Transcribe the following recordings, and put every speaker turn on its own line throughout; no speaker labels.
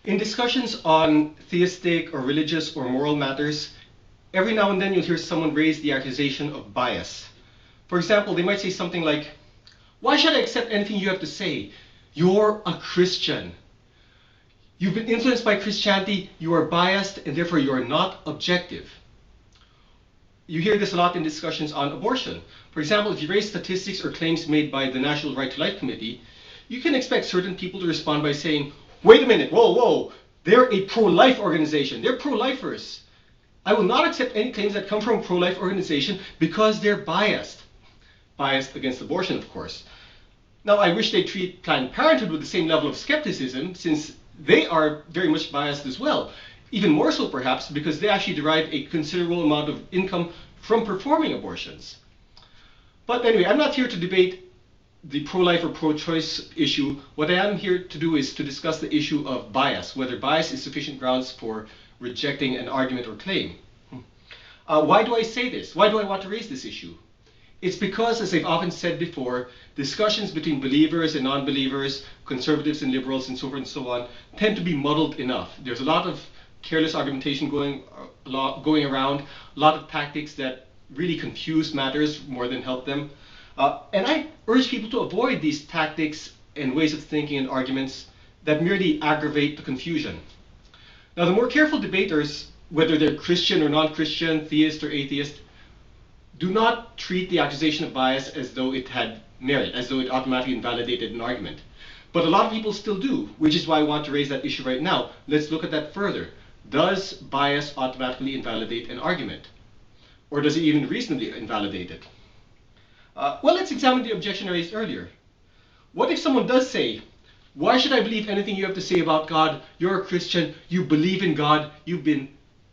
In discussions on theistic or religious or moral matters, every now and then you'll hear someone raise the accusation of bias. For example, they might say something like, "Why should I accept anything you have to say? You're a Christian. You've been influenced by Christianity, you are biased, and therefore you are not objective." You hear this a lot in discussions on abortion. For example, if you raise statistics or claims made by the National Right to Life Committee, you can expect certain people to respond by saying, "Wait a minute, whoa, they're a pro-life organization, they're pro-lifers. I will not accept any claims that come from a pro-life organization because they're biased." Biased against abortion, of course. Now, I wish they treat Planned Parenthood with the same level of skepticism, since they are very much biased as well. Even more so, perhaps, because they actually derive a considerable amount of income from performing abortions. But anyway, I'm not here to debate the pro-life or pro-choice issue. What I am here to do is to discuss the issue of bias, whether bias is sufficient grounds for rejecting an argument or claim. Why do I say this? Why do I want to raise this issue? It's because, as I've often said before, discussions between believers and non-believers, conservatives and liberals, and so forth and so on, tend to be muddled enough. There's a lot of careless argumentation going around, a lot of tactics that really confuse matters more than help them. And I urge people to avoid these tactics and ways of thinking and arguments that merely aggravate the confusion. Now, the more careful debaters, whether they're Christian or non-Christian, theist or atheist, do not treat the accusation of bias as though it had merit, as though it automatically invalidated an argument. But a lot of people still do, which is why I want to raise that issue right now. Let's look at that further. Does bias automatically invalidate an argument? Or does it even reasonably invalidate it? Well, let's examine the objection raised earlier. What if someone does say, "Why should I believe anything you have to say about God? You're a Christian, you believe in God, you've been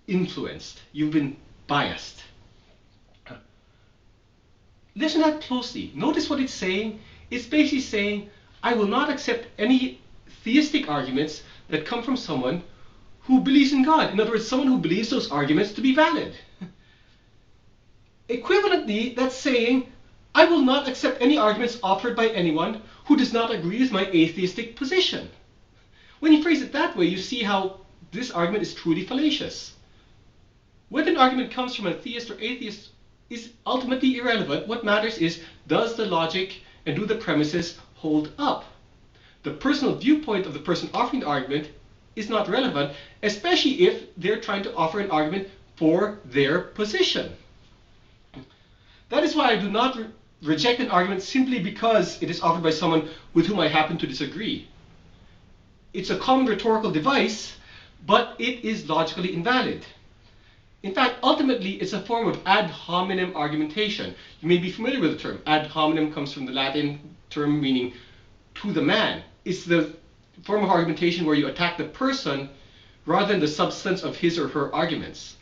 influenced, you've been biased." Listen to that closely. Notice what it's saying. It's basically saying, I will not accept any theistic arguments that come from someone who believes in God. In other words, someone who believes those arguments to be valid. Equivalently, that's saying, I will not accept any arguments offered by anyone who does not agree with my atheistic position. When you phrase it that way, you see how this argument is truly fallacious. Whether an argument comes from a theist or atheist is ultimately irrelevant. What matters is, does the logic and do the premises hold up? The personal viewpoint of the person offering the argument is not relevant, especially if they're trying to offer an argument for their position. That is why I do not reject an argument simply because it is offered by someone with whom I happen to disagree. It's a common rhetorical device, but it is logically invalid. In fact, ultimately, it's a form of ad hominem argumentation. You may be familiar with the term. Ad hominem comes from the Latin term meaning to the man. It's the form of argumentation where you attack the person rather than the substance of his or her arguments.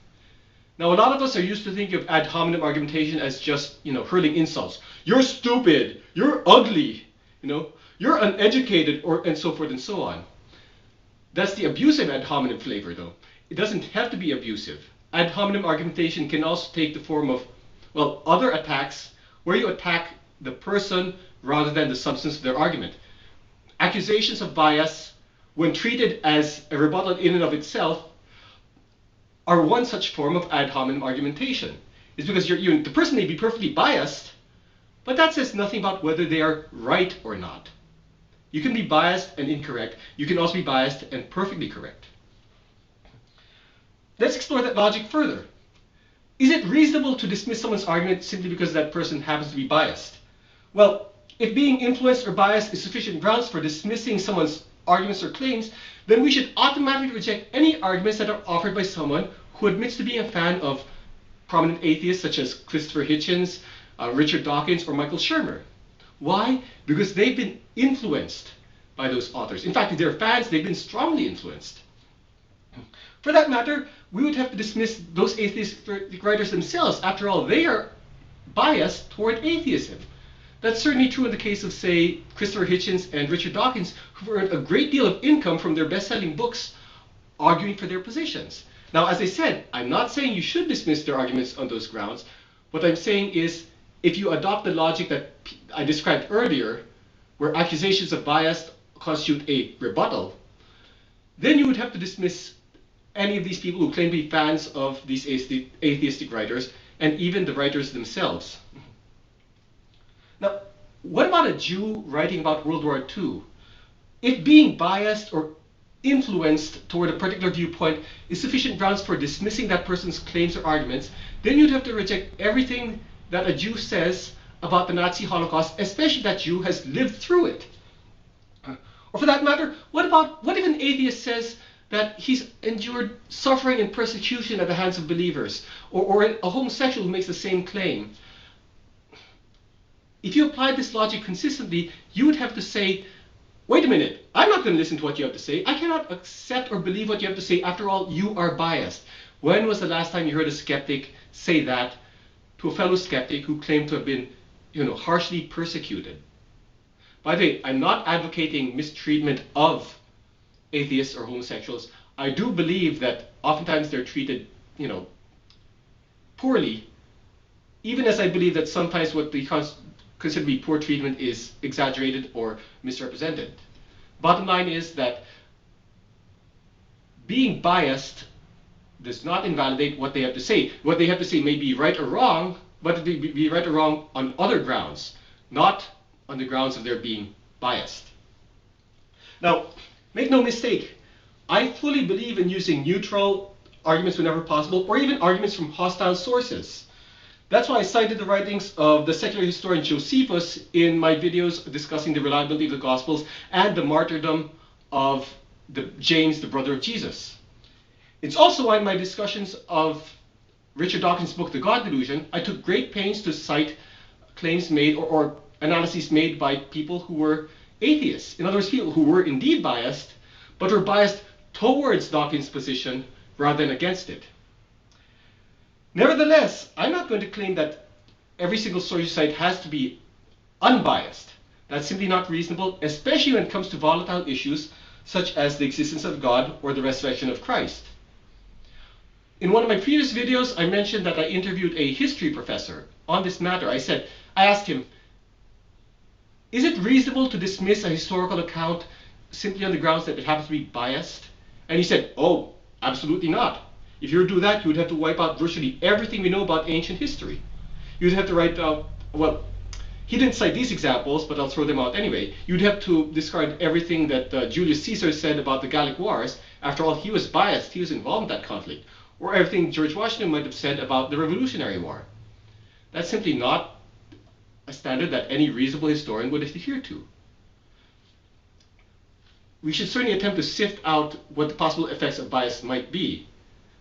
Now, a lot of us are used to thinking of ad hominem argumentation as just, hurling insults. You're stupid. You're ugly. You're uneducated, and so forth and so on. That's the abusive ad hominem flavor, though. It doesn't have to be abusive. Ad hominem argumentation can also take the form of, other attacks where you attack the person rather than the substance of their argument. Accusations of bias, when treated as a rebuttal in and of itself, are one such form of ad hominem argumentation. It's because the person may be perfectly biased, but that says nothing about whether they are right or not. You can be biased and incorrect. You can also be biased and perfectly correct. Let's explore that logic further. Is it reasonable to dismiss someone's argument simply because that person happens to be biased? Well, if being influenced or biased is sufficient grounds for dismissing someone's arguments or claims, then we should automatically reject any arguments that are offered by someone who admits to being a fan of prominent atheists such as Christopher Hitchens, Richard Dawkins, or Michael Shermer. Why? Because they've been influenced by those authors. In fact, if they're fans, they've been strongly influenced. For that matter, we would have to dismiss those atheistic writers themselves. After all, they are biased toward atheism. That's certainly true in the case of, say, Christopher Hitchens and Richard Dawkins, who earned a great deal of income from their best-selling books arguing for their positions. Now, as I said, I'm not saying you should dismiss their arguments on those grounds. What I'm saying is, if you adopt the logic that I described earlier, where accusations of bias constitute a rebuttal, then you would have to dismiss any of these people who claim to be fans of these atheistic writers, and even the writers themselves. Now, what about a Jew writing about World War II? If being biased or influenced toward a particular viewpoint is sufficient grounds for dismissing that person's claims or arguments, then you'd have to reject everything that a Jew says about the Nazi Holocaust, especially that Jew has lived through it. Or for that matter, what if an atheist says that he's endured suffering and persecution at the hands of believers, or a homosexual who makes the same claim? If you applied this logic consistently, you would have to say, wait a minute, I'm not going to listen to what you have to say. I cannot accept or believe what you have to say. After all, you are biased. When was the last time you heard a skeptic say that to a fellow skeptic who claimed to have been, harshly persecuted? By the way, I'm not advocating mistreatment of atheists or homosexuals. I do believe that oftentimes they're treated, poorly, even as I believe that sometimes what they consider to be poor treatment is exaggerated or misrepresented. Bottom line is that being biased does not invalidate what they have to say. What they have to say may be right or wrong, but it may be right or wrong on other grounds, not on the grounds of their being biased. Now, make no mistake, I fully believe in using neutral arguments whenever possible, or even arguments from hostile sources. That's why I cited the writings of the secular historian Josephus in my videos discussing the reliability of the Gospels and the martyrdom of James, the brother of Jesus. It's also why in my discussions of Richard Dawkins' book, The God Delusion, I took great pains to cite claims made or analyses made by people who were atheists. In other words, people who were indeed biased, but were biased towards Dawkins' position rather than against it. Nevertheless, I'm not going to claim that every single source you cite has to be unbiased. That's simply not reasonable, especially when it comes to volatile issues such as the existence of God or the resurrection of Christ. In one of my previous videos, I mentioned that I interviewed a history professor on this matter. I asked him, is it reasonable to dismiss a historical account simply on the grounds that it happens to be biased? And he said, oh, absolutely not. If you were to do that, you would have to wipe out virtually everything we know about ancient history. You'd have to write out, well, he didn't cite these examples, but I'll throw them out anyway. You'd have to discard everything that Julius Caesar said about the Gallic Wars. After all, he was biased. He was involved in that conflict. Or everything George Washington might have said about the Revolutionary War. That's simply not a standard that any reasonable historian would adhere to. We should certainly attempt to sift out what the possible effects of bias might be.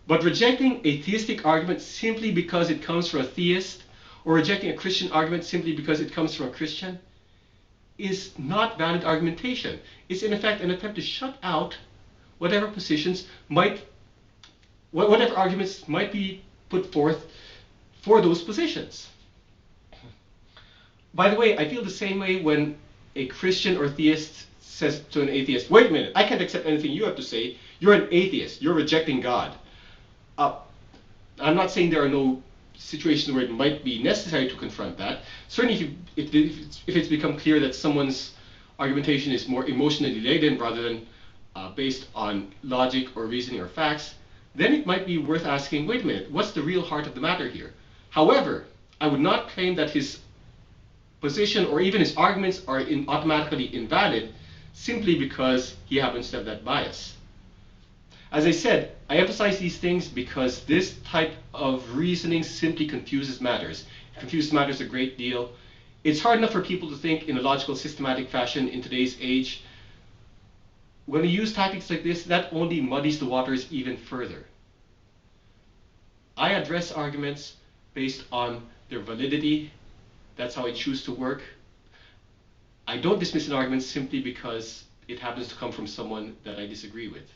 But rejecting a theistic argument simply because it comes from a theist, or rejecting a Christian argument simply because it comes from a Christian, is not valid argumentation. It's in effect an attempt to shut out whatever whatever arguments might be put forth for those positions. By the way, I feel the same way when a Christian or theist says to an atheist, wait a minute, I can't accept anything you have to say. You're an atheist. You're rejecting God. I'm not saying there are no situations where it might be necessary to confront that. Certainly if it's become clear that someone's argumentation is more emotionally laden rather than based on logic or reasoning or facts, then it might be worth asking, wait a minute, what's the real heart of the matter here? However, I would not claim that his position or even his arguments are automatically invalid simply because he happens to have that bias. As I said, I emphasize these things because this type of reasoning simply confuses matters. It confuses matters a great deal. It's hard enough for people to think in a logical, systematic fashion in today's age. When we use tactics like this, that only muddies the waters even further. I address arguments based on their validity. That's how I choose to work. I don't dismiss an argument simply because it happens to come from someone that I disagree with.